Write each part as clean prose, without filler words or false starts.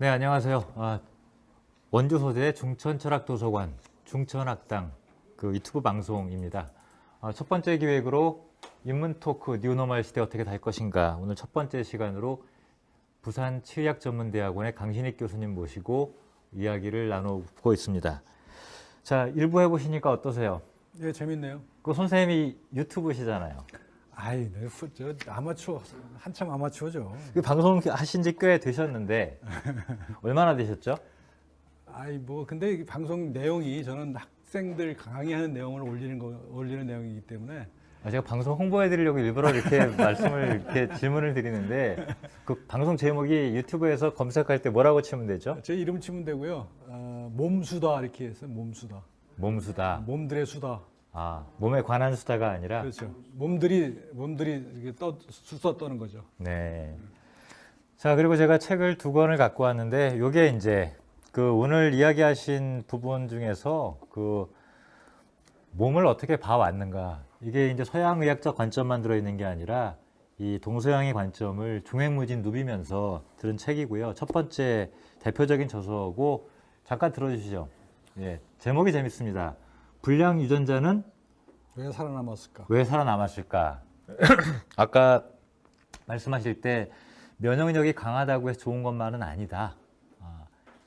네, 안녕하세요. 원주 소재 중천철학도서관 중천학당 그 유튜브 방송입니다. 첫 번째 기획으로 인문 토크 뉴노멀 시대 어떻게 될 것인가, 오늘 첫 번째 시간으로 부산 치의학전문대학원의 강신익 교수님 모시고 이야기를 나누고 있습니다. 자, 일부 해보시니까 어떠세요? 예, 재밌네요. 그 선생님이 유튜브시잖아요. 아이, 네, 저 아마추어, 한참 아마추어죠. 그 방송 하신 지 꽤 되셨는데 얼마나 되셨죠? 아이, 뭐, 근데 이 방송 내용이 저는 학생들 강의하는 내용을 올리는 내용이기 때문에. 제가 방송 홍보해드리려고 일부러 이렇게 이렇게 질문을 드리는데, 그 방송 제목이 유튜브에서 검색할 때 뭐라고 치면 되죠? 제 이름 치면 되고요. 몸수다, 이렇게 해서 몸수다. 몸수다. 몸들의 수다. 몸에 관한 수다가 아니라. 그렇죠. 몸들이 이렇게 수다 떠는 거죠. 네. 자, 그리고 제가 책을 2권을 갖고 왔는데, 요게 이제 그 오늘 이야기하신 부분 중에서 그 몸을 어떻게 봐왔는가, 이게 이제 서양 의학적 관점만 들어있는 게 아니라 이 동서양의 관점을 중행무진 누비면서 들은 책이고요. 첫 번째 대표적인 저서고, 잠깐 들어주시죠. 예, 제목이 재밌습니다. 불량 유전자는 왜 살아남았을까? 왜 살아남았을까? 아까 말씀하실 때 면역력이 강하다고 해서 좋은 것만은 아니다.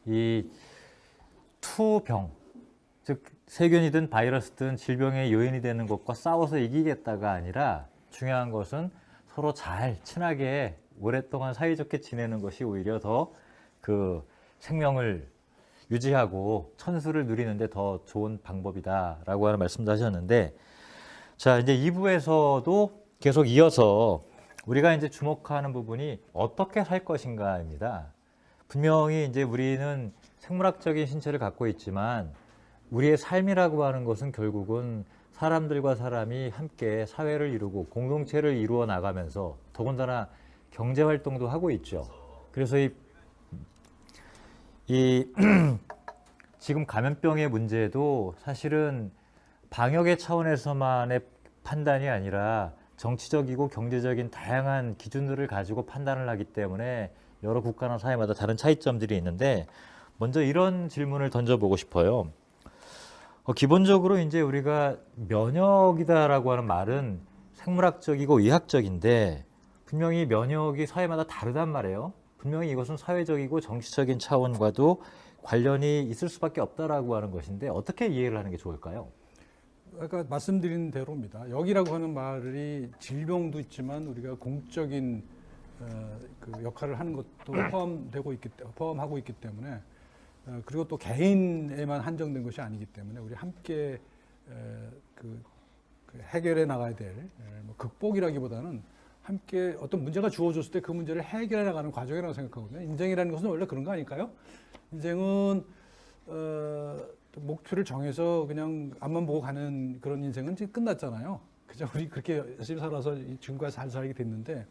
이 투병, 즉 세균이든 바이러스든 질병의 요인이 되는 것과 싸워서 이기겠다가 아니라, 중요한 것은 서로 잘 친하게 오랫동안 사이좋게 지내는 것이 오히려 더 그 생명을 유지하고 천수를 누리는데 더 좋은 방법이다라고 하는 말씀도 하셨는데, 자, 이제 2부에서도 계속 이어서 우리가 이제 주목하는 부분이 어떻게 살 것인가입니다. 분명히 이제 우리는 생물학적인 신체를 갖고 있지만, 우리의 삶이라고 하는 것은 결국은 사람들과 사람이 함께 사회를 이루고 공동체를 이루어 나가면서 더군다나 경제 활동도 하고 있죠. 그래서 이 지금 감염병의 문제도 사실은 방역의 차원에서만의 판단이 아니라 정치적이고 경제적인 다양한 기준들을 가지고 판단을 하기 때문에 여러 국가나 사회마다 다른 차이점들이 있는데, 먼저 이런 질문을 던져보고 싶어요. 기본적으로 이제 우리가 면역이다라고 하는 말은 생물학적이고 의학적인데, 분명히 면역이 사회마다 다르단 말이에요. 분명히 이것은 사회적이고 정치적인 차원과도 관련이 있을 수밖에 없다라고 하는 것인데, 어떻게 이해를 하는 게 좋을까요? 아까 말씀드린 대로입니다. 역이라고 하는 말이 질병도 있지만 우리가 공적인 그 역할을 하는 것도 포함하고 있기 때문에, 그리고 또 개인에만 한정된 것이 아니기 때문에 우리 함께 그 해결해 나가야 될, 뭐 극복이라기보다는 함께 어떤 문제가 주어졌을 때 그 문제를 해결해 나가는 과정이라고 생각하거든요. 인생이라는 것은 원래 그런 거 아닐까요? 인생은 목표를 정해서 그냥 앞만 보고 가는 그런 인생은 지금 끝났잖아요. 그죠? 우리 그렇게 열심히 살아서 지금까지 잘 살게 됐는데.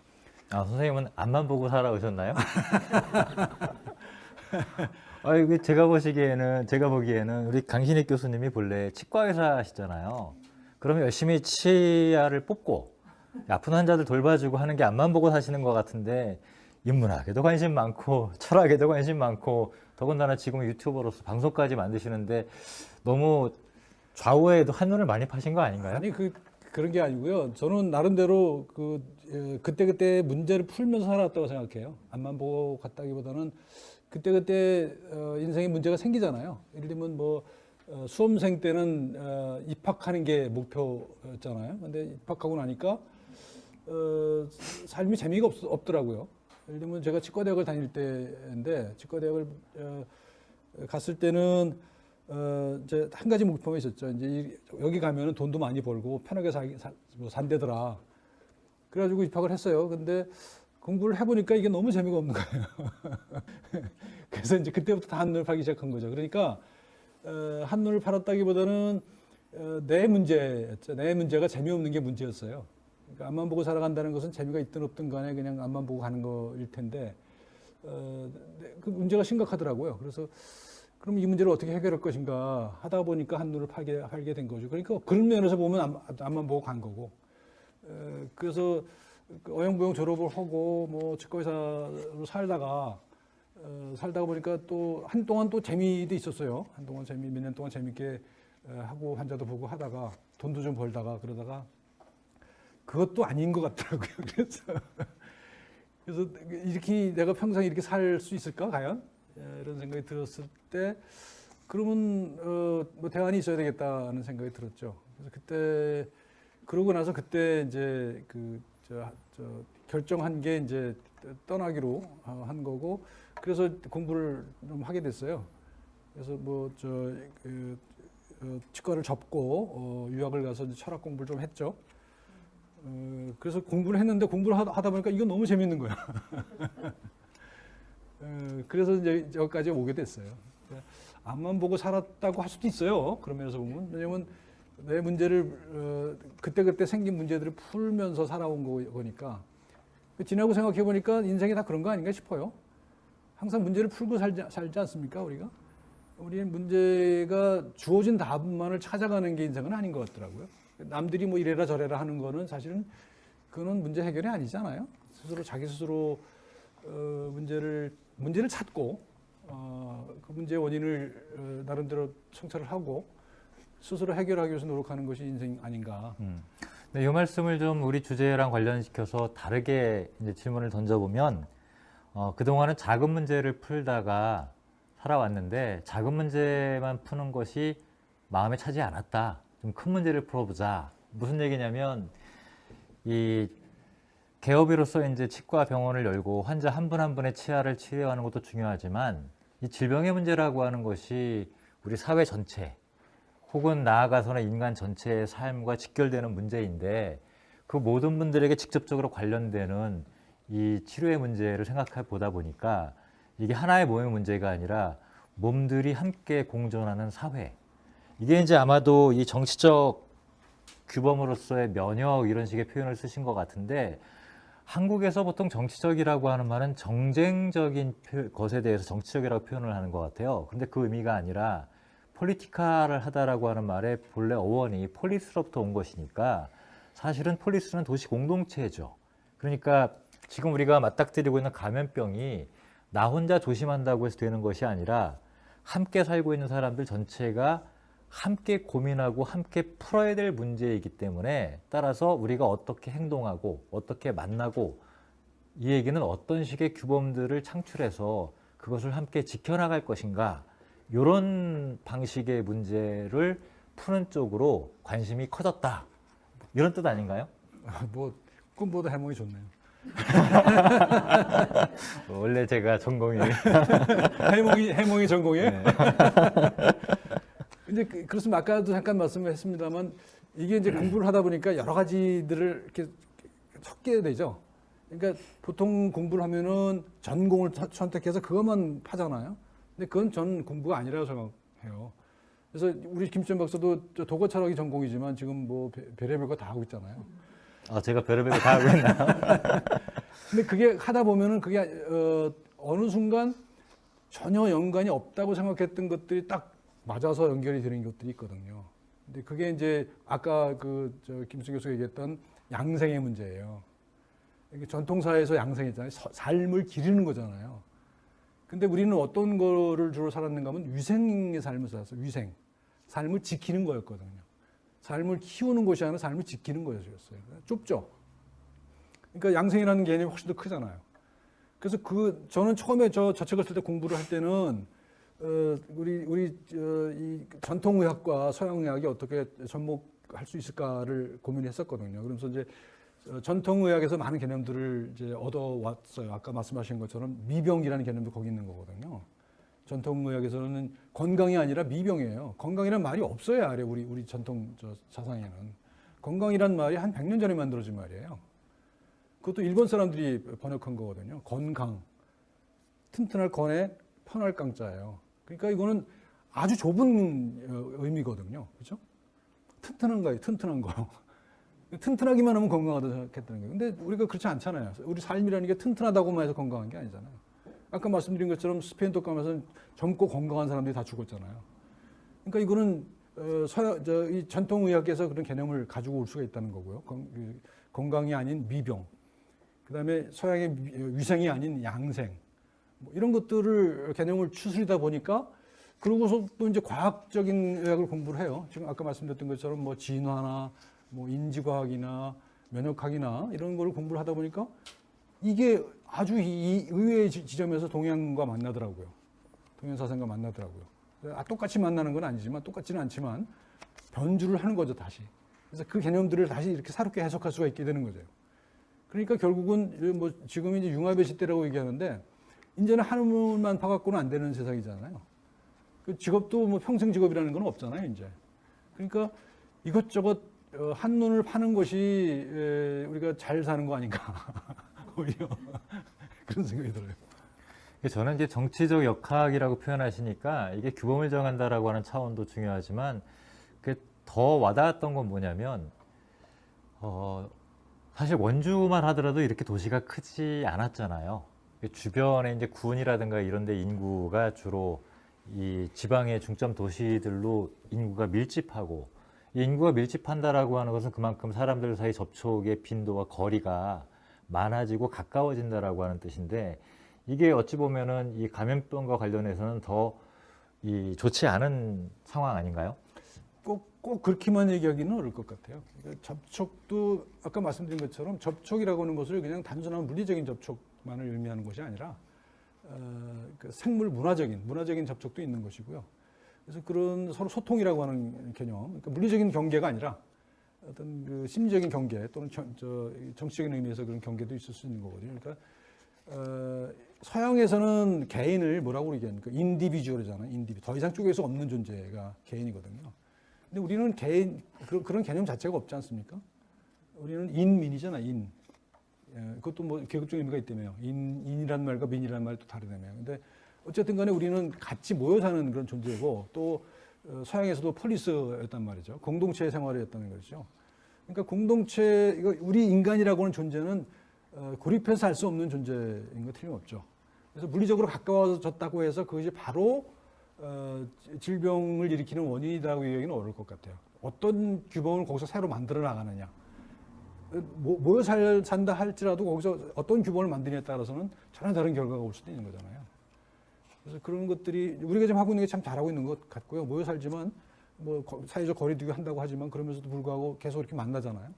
선생님은 앞만 보고 살아오셨나요? 이게 제가 보기에는 우리 강신익 교수님이 본래 치과 의사시잖아요. 그러면 열심히 치아를 뽑고 아픈 환자들 돌봐주고 하는 게 앞만 보고 사시는 것 같은데, 인문학에도 관심 많고 철학에도 관심 많고 더군다나 지금 유튜버로서 방송까지 만드시는데, 너무 좌우에도 한눈을 많이 파신 거 아닌가요? 아니, 그런 게 아니고요. 저는 나름대로 그때그때 문제를 풀면서 살아왔다고 생각해요. 앞만 보고 갔다기보다는 그때그때 인생에 문제가 생기잖아요. 예를 들면 뭐 수험생 때는 입학하는 게 목표였잖아요. 근데 입학하고 나니까 삶이 재미가 없더라고요. 예를 들면 제가 치과대학을 다닐 때인데, 치과대학을 갔을 때는 이제 한 가지 목표가 있었죠. 이제 여기 가면은 돈도 많이 벌고 편하게 산대더라. 그래가지고 입학을 했어요. 근데 공부를 해보니까 이게 너무 재미가 없는 거예요. 그래서 이제 그때부터 다 한눈을 팔기 시작한 거죠. 그러니까 한눈을 팔았다기보다는 내 문제였죠. 내 문제가 재미없는 게 문제였어요. 그러니까 앞만 보고 살아간다는 것은 재미가 있든 없든 간에 그냥 앞만 보고 가는 거일 텐데, 그 문제가 심각하더라고요. 그래서 그럼 이 문제를 어떻게 해결할 것인가 하다 보니까 한눈을 팔게 된 거죠. 그러니까 그런 면에서 보면 앞만 보고 간 거고, 그래서 어영부영 졸업을 하고 뭐 치과의사로 살다가 살다가 보니까 또 한동안 또 재미도 있었어요. 한동안 몇 년 동안 재밌게 하고 환자도 보고 하다가 돈도 좀 벌다가 그러다가 그것도 아닌 것 같더라고요. 그래서 이렇게 내가 평생 이렇게 살 수 있을까 과연? 이런 생각이 들었을 때 그러면 뭐 대안이 있어야 되겠다는 생각이 들었죠. 그래서 그때 그러고 나서 그때 이제 결정한 게 이제 떠나기로 한 거고 그래서 공부를 좀 하게 됐어요. 그래서 치과를 접고 유학을 가서 이제 철학 공부를 좀 했죠. 그래서 공부를 했는데 공부를 하다 보니까 이건 너무 재밌는 거야. 그래서 이제 여기까지 오게 됐어요. 앞만 보고 살았다고 할 수도 있어요. 그런 면에서 보면. 왜냐면 내 문제를, 그때그때 생긴 문제들을 풀면서 살아온 거니까. 지나고 생각해 보니까 인생이 다 그런 거 아닌가 싶어요. 항상 문제를 풀고 살지 않습니까, 우리가? 우리의 문제가 주어진 답만을 찾아가는 게 인생은 아닌 것 같더라고요. 남들이 뭐 이래라 저래라 하는 거는 사실은 그거는 문제 해결이 아니잖아요. 자기 스스로 문제를 찾고 그 문제의 원인을 나름대로 청찰을 하고 스스로 해결하기 위해서 노력하는 것이 인생 아닌가. 네, 이 말씀을 좀 우리 주제랑 관련시켜서 다르게 이제 질문을 던져보면 그동안은 작은 문제를 풀다가 살아왔는데 작은 문제만 푸는 것이 마음에 차지 않았다. 좀 큰 문제를 풀어보자. 무슨 얘기냐면 이 개업이로서 이제 치과 병원을 열고 환자 한 분 한 분의 치아를 치료하는 것도 중요하지만 이 질병의 문제라고 하는 것이 우리 사회 전체 혹은 나아가서는 인간 전체의 삶과 직결되는 문제인데 그 모든 분들에게 직접적으로 관련되는 이 치료의 문제를 생각해 보다 보니까 이게 하나의 몸의 문제가 아니라 몸들이 함께 공존하는 사회. 이게 이제 아마도 이 정치적 규범으로서의 면역 이런 식의 표현을 쓰신 것 같은데 한국에서 보통 정치적이라고 하는 말은 정쟁적인 것에 대해서 정치적이라고 표현을 하는 것 같아요. 근데 그 의미가 아니라 폴리티카를 하다라고 하는 말의 본래 어원이 폴리스로부터 온 것이니까 사실은 폴리스는 도시 공동체죠. 그러니까 지금 우리가 맞닥뜨리고 있는 감염병이 나 혼자 조심한다고 해서 되는 것이 아니라 함께 살고 있는 사람들 전체가 함께 고민하고 함께 풀어야 될 문제이기 때문에 따라서 우리가 어떻게 행동하고 어떻게 만나고 이 얘기는 어떤 식의 규범들을 창출해서 그것을 함께 지켜나갈 것인가 이런 방식의 문제를 푸는 쪽으로 관심이 커졌다. 이런 뜻 아닌가요? 뭐 꿈보다 해몽이 좋네요. 원래 제가 전공이 해몽이 전공이에요? 네. 근데 그렇습니다. 아까도 잠깐 말씀을 했습니다만 이게 이제 공부를 하다 보니까 여러 가지들을 이렇게 섞게 되죠. 그러니까 보통 공부를 하면은 전공을 선택해서 그것만 파잖아요. 근데 그건 전 공부가 아니라고 생각해요. 그래서 우리 김수현 박사도 도고 철학이 전공이지만 지금 뭐 별의별 거 다 하고 있잖아요. 제가 별의별 거 다 하고 있나요? 근데 그게 하다 보면은 그게 어느 순간 전혀 연관이 없다고 생각했던 것들이 딱 맞아서 연결이 되는 것들이 있거든요. 근데 그게 이제 아까 김수현 교수가 얘기했던 양생의 문제예요. 이게 전통사회에서 양생이잖아요. 삶을 기르는 거잖아요. 근데 우리는 어떤 거를 주로 살았는가 하면 위생의 삶을 살았어요. 위생. 삶을 지키는 거였거든요. 삶을 키우는 것이 아니라 삶을 지키는 거였어요. 좁죠? 그러니까 양생이라는 개념이 훨씬 더 크잖아요. 그래서 저는 처음에 저 책을 쓸 때 공부를 할 때는 이 전통의학과 서양의학이 어떻게 접목할 수 있을까를 고민했었거든요. 그러면서 이제 전통의학에서 많은 개념들을 이제 얻어왔어요. 아까 말씀하신 것처럼 미병이라는 개념도 거기 있는 거거든요. 전통의학에서는 건강이 아니라 미병이에요. 건강이라는 말이 없어요, 아래 우리 전통 사상에는. 건강이란 말이 한 100년 전에 만들어진 말이에요. 그것도 일본 사람들이 번역한 거거든요. 건강. 튼튼할 건에 편할 강자예요. 그러니까 이거는 아주 좁은 의미거든요. 그렇죠? 튼튼한 거예요. 튼튼한 거. 튼튼하기만 하면 건강하다 생각했다는 거예요. 근데 우리가 그렇지 않잖아요. 우리 삶이라는 게 튼튼하다고만 해서 건강한 게 아니잖아요. 아까 말씀드린 것처럼 스페인 독감에서는 젊고 건강한 사람들이 다 죽었잖아요. 그러니까 이거는 이 전통의학에서 그런 개념을 가지고 올 수가 있다는 거고요. 건강이 아닌 미병. 그다음에 서양의 위생이 아닌 양생. 뭐 이런 것들을 개념을 추스리다 보니까 그러고서 또 이제 과학적인 의학을 공부를 해요. 지금 아까 말씀드렸던 것처럼 뭐 진화나 뭐 인지과학이나 면역학이나 이런 거를 공부를 하다 보니까 이게 아주 이 의외의 지점에서 동양과 만나더라고요. 동양 사상과 만나더라고요. 똑같이 만나는 건 아니지만 똑같지는 않지만 변주를 하는 거죠, 다시. 그래서 그 개념들을 다시 이렇게 새롭게 해석할 수가 있게 되는 거죠. 그러니까 결국은 뭐 지금 이제 융합의 시대라고 얘기하는데 이제는 한문만 파갖고는 안 되는 세상이잖아요. 그 직업도 뭐 평생 직업이라는 건 없잖아요, 이제. 그러니까 이것저것 한눈을 파는 것이 우리가 잘 사는 거 아닌가. 오히려 그런 생각이 들어요. 저는 이제 정치적 역학이라고 표현하시니까 이게 규범을 정한다라고 하는 차원도 중요하지만 더 와닿았던 건 뭐냐면 사실 원주만 하더라도 이렇게 도시가 크지 않았잖아요. 주변에 이제 군이라든가 이런 데 인구가 주로 이 지방의 중점 도시들로 인구가 밀집하고, 이 인구가 밀집한다라고 하는 것은 그만큼 사람들 사이 접촉의 빈도와 거리가 많아지고 가까워진다라고 하는 뜻인데, 이게 어찌 보면은 이 감염병과 관련해서는 더 이 좋지 않은 상황 아닌가요? 꼭 그렇게만 얘기하기는 어려울 것 같아요. 그러니까 접촉도 아까 말씀드린 것처럼 접촉이라고 하는 것을 그냥 단순한 물리적인 접촉만을 의미하는 것이 아니라 그 생물 문화적인 접촉도 있는 것이고요. 그래서 그런 서로 소통이라고 하는 개념, 그러니까 물리적인 경계가 아니라 어떤 그 심리적인 경계 또는 정치적인 의미에서 그런 경계도 있을 수 있는 거거든요. 그러니까 서양에서는 개인을 뭐라고 얘기하니까 인디비주얼이잖아요. 더 이상 쪼개서 없는 존재가 개인이거든요. 근데 우리는 개인 그런 개념 자체가 없지 않습니까? 우리는 인민이잖아, 인. 그것도 뭐 계급적 의미가 있다며요. 인이라는 말과 민이라는 말이 또 다르다며요. 근데 어쨌든 간에 우리는 같이 모여 사는 그런 존재고, 또 서양에서도 폴리스였단 말이죠. 공동체 생활이었다는 거죠. 그러니까 공동체, 이거 우리 인간이라고 하는 존재는 고립해서 살 수 없는 존재인 거 틀림없죠. 그래서 물리적으로 가까워졌다고 해서 그것이 바로 질병을 일으키는 원인이라고 얘기는 어려울 것 같아요. 어떤 규범을 거기서 새로 만들어 나가느냐. 모여 산다 할지라도 거기서 어떤 규범을 만드냐에 따라서는 전혀 다른 결과가 올 수도 있는 거잖아요. 그래서 그런 것들이 우리가 지금 하고 있는 게 참 잘하고 있는 것 같고요. 모여 살지만 뭐 사회적 거리두기 한다고 하지만 그러면서도 불구하고 계속 이렇게 만나잖아요.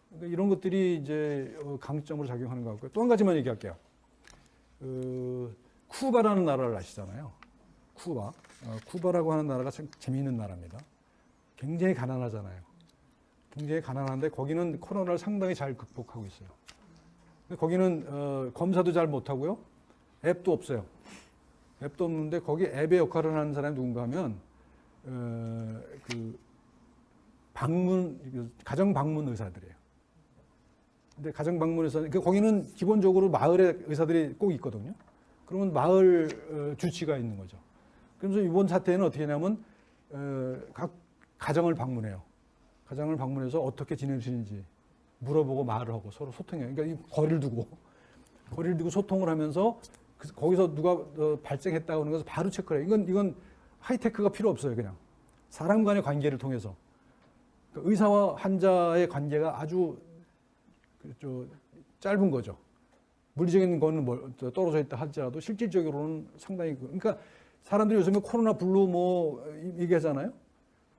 그러니까 이런 것들이 이제 강점으로 작용하는 것 같고요. 또 한 가지만 얘기할게요. 쿠바라는 나라를 아시잖아요. 쿠바라고 하는 나라가 참 재미있는 나라입니다. 굉장히 가난하잖아요. 굉장히 가난한데 거기는 코로나를 상당히 잘 극복하고 있어요. 근데 거기는 검사도 잘 못하고요. 앱도 없어요. 앱도 없는데 거기 앱의 역할을 하는 사람이 누군가 하면 그 가정 방문 의사들이에요. 근데 가정 방문 의사, 거기는 기본적으로 마을에 의사들이 꼭 있거든요. 그러면 마을 주치가 있는 거죠. 그래서 이번 사태는 어떻게 하냐면 각 가정을 방문해요. 가정을 방문해서 어떻게 지내시는지 물어보고 말을 하고 서로 소통해요. 그러니까 거리를 두고 소통을 하면서 거기서 누가 발생했다고 하는 것을 바로 체크를 해요. 이건 하이테크가 필요 없어요. 그냥 사람 간의 관계를 통해서. 그러니까 의사와 환자의 관계가 아주 짧은 거죠. 물리적인 거는 떨어져 있다 할지라도 실질적으로는 상당히, 그러니까 사람들이 요즘에 코로나 블루 뭐 얘기하잖아요.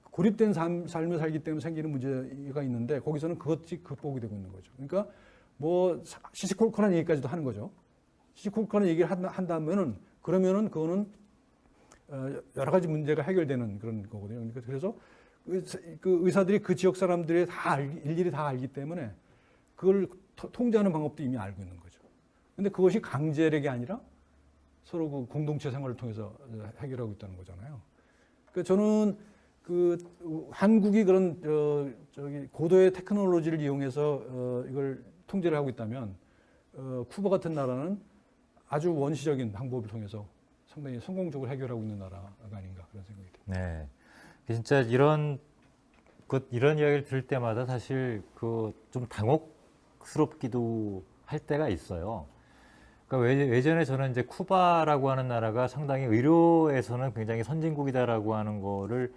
고립된 삶을 살기 때문에 생기는 문제가 있는데 거기서는 그것이 극복이 되고 있는 거죠. 그러니까 뭐 시시콜콜한 얘기까지도 하는 거죠. 시시콜콜한 얘기를 한다면은 그러면은 그거는 여러 가지 문제가 해결되는 그런 거거든요. 그러니까 그래서 그 의사들이 그 지역 사람들이 일일이 다 알기 때문에 그걸 통제하는 방법도 이미 알고 있는 거죠. 근데 그것이 강제력이 아니라 서로 그 공동체 생활을 통해서 해결하고 있다는 거잖아요. 그러니까 저는 한국이 그런 고도의 테크놀로지를 이용해서 이걸 통제를 하고 있다면 쿠바 같은 나라는 아주 원시적인 방법을 통해서 상당히 성공적으로 해결하고 있는 나라가 아닌가 그런 생각이 듭니다. 네, 진짜 이런 이야기를 들을 때마다 사실 좀 당혹스럽기도 할 때가 있어요. 그러니까 예전에 저는 이제 쿠바라고 하는 나라가 상당히 의료에서는 굉장히 선진국이다라고 하는 거를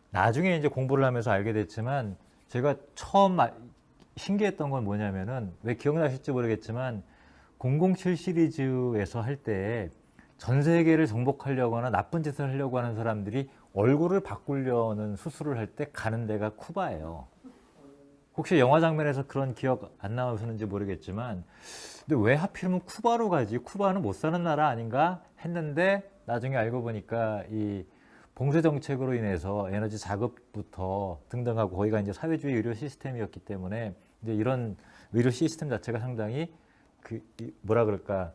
나중에 이제 공부를 하면서 알게 됐지만, 제가 처음 신기했던 건 뭐냐면은, 왜 기억나실지 모르겠지만 007 시리즈에서 할 때 전 세계를 정복하려거나 나쁜 짓을 하려고 하는 사람들이 얼굴을 바꾸려는 수술을 할 때 가는 데가 쿠바예요. 혹시 영화 장면에서 그런 기억 안 나오시는지 모르겠지만, 근데 왜 하필이면 쿠바로 가지? 쿠바는 못 사는 나라 아닌가 했는데 나중에 알고 보니까 이 봉쇄 정책으로 인해서 에너지 자급부터 등등하고 거기가 이제 사회주의 의료 시스템이었기 때문에 이제 이런 의료 시스템 자체가 상당히 뭐라 그럴까,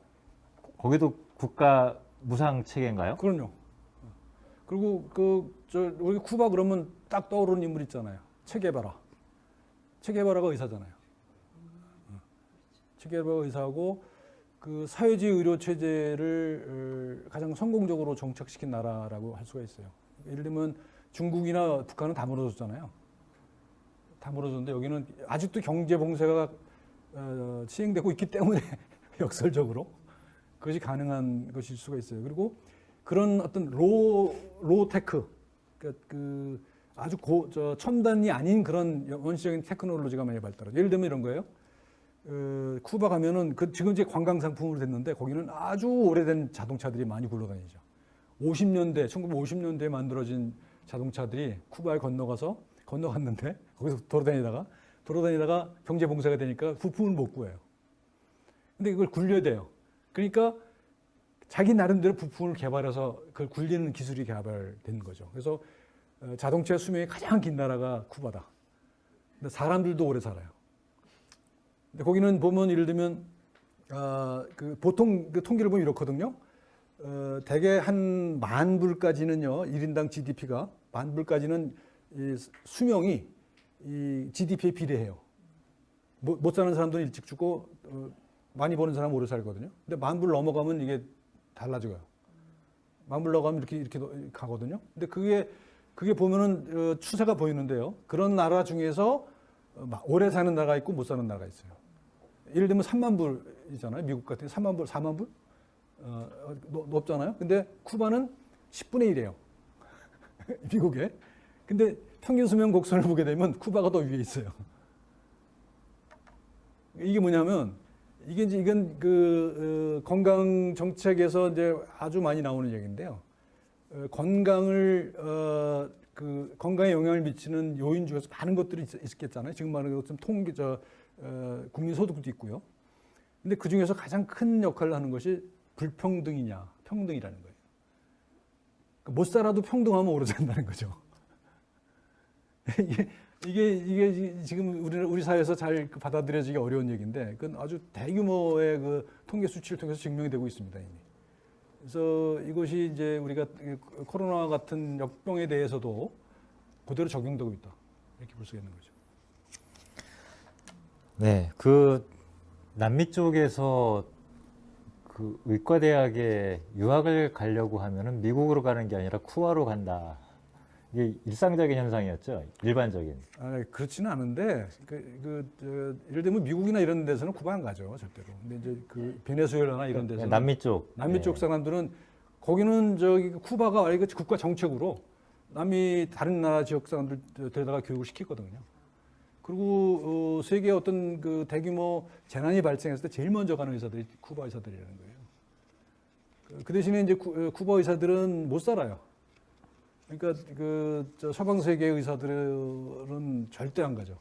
거기도 국가 무상 체계인가요? 그럼요. 그리고 우리 쿠바 그러면 딱 떠오르는 인물 있잖아요. 체게바라. 체게바라가 의사잖아요. 체게바라가 의사하고 그 사회주의 의료 체제를 가장 성공적으로 정착시킨 나라라고 할 수가 있어요. 예를 들면 중국이나 북한은 다 무너졌잖아요. 다 무너졌는데 여기는 아직도 경제 봉쇄가 시행되고 있기 때문에 역설적으로 그것이 가능한 것일 수가 있어요. 그리고 그런 어떤 로테크, 그 아주 첨단이 아닌 그런 원시적인 테크놀로지가 많이 발달하죠. 예를 들면 이런 거예요. 쿠바 가면은 지금 이제 관광 상품으로 됐는데 거기는 아주 오래된 자동차들이 많이 굴러다니죠. 1950년대에 만들어진 자동차들이 쿠바에 건너갔는데 거기서 돌아다니다가 경제 봉쇄가 되니까 부품을 못 구해요. 근데 이걸 굴려야 돼요. 그러니까 자기 나름대로 부품을 개발해서 그걸 굴리는 기술이 개발된 거죠. 그래서 자동차 수명이 가장 긴 나라가 쿠바다. 근데 사람들도 오래 살아요. 근데 거기는 보면 예를 들면 보통 그 통계를 보면 이렇거든요. 대개 한 10,000불까지는요, 1인당 GDP가 10,000불까지는 이 수명이 이 GDP에 비례해요. 못 사는 사람들은 일찍 죽고 많이 버는 사람은 오래 살거든요. 근데 10,000불 넘어가면 이게 달라져요. 10,000불 넘어가면 이렇게 가거든요. 근데 그게 보면은 추세가 보이는데요. 그런 나라 중에서 오래 사는 나라가 있고 못 사는 나라가 있어요. 예를 들면 30,000불이잖아요. 미국 같은 30,000불, 40,000불? 높잖아요. 근데 쿠바는 10분의 1이에요. 미국에. 근데 평균 수명 곡선을 보게 되면 쿠바가 더 위에 있어요. 이게 뭐냐면 이건 건강 정책에서 이제 아주 많이 나오는 얘기인데요. 건강에 영향을 미치는 요인 중에서 많은 것들이 있겠잖아요. 지금 말하는 것처럼 국민 소득도 있고요. 근데 그 중에서 가장 큰 역할을 하는 것이 불평등이냐, 평등이라는 거예요. 못 살아도 평등하면 오래 산다는 거죠. 이게 지금 우리 사회에서 잘 받아들여지기 어려운 얘기인데, 그건 아주 대규모의 그 통계 수치를 통해서 증명이 되고 있습니다, 이미. 그래서 이것이 이제 우리가 코로나 같은 역병에 대해서도 그대로 적용되고 있다, 이렇게 볼 수 있는 거죠. 네, 남미 쪽에서 그 의과대학에 유학을 가려고 하면은 미국으로 가는 게 아니라 쿠바로 간다. 이게 일상적인 현상이었죠, 일반적인. 그렇지는 않은데 예를 들면 미국이나 이런 데서는 쿠바 안 가죠, 절대로. 근데 이제 베네수엘라나 이런 데서 남미 쪽 사람들은 거기는 쿠바가 아예 국가 정책으로 남미 다른 나라 지역 사람들 데려다가 교육을 시키거든요. 그리고 세계 어떤 그 대규모 재난이 발생했을 때 제일 먼저 가는 의사들이 쿠바 의사들이라는 거예요. 그 대신에 이제 쿠바 의사들은 못 살아요. 그러니까 서방 세계 의사들은 절대 안 가죠.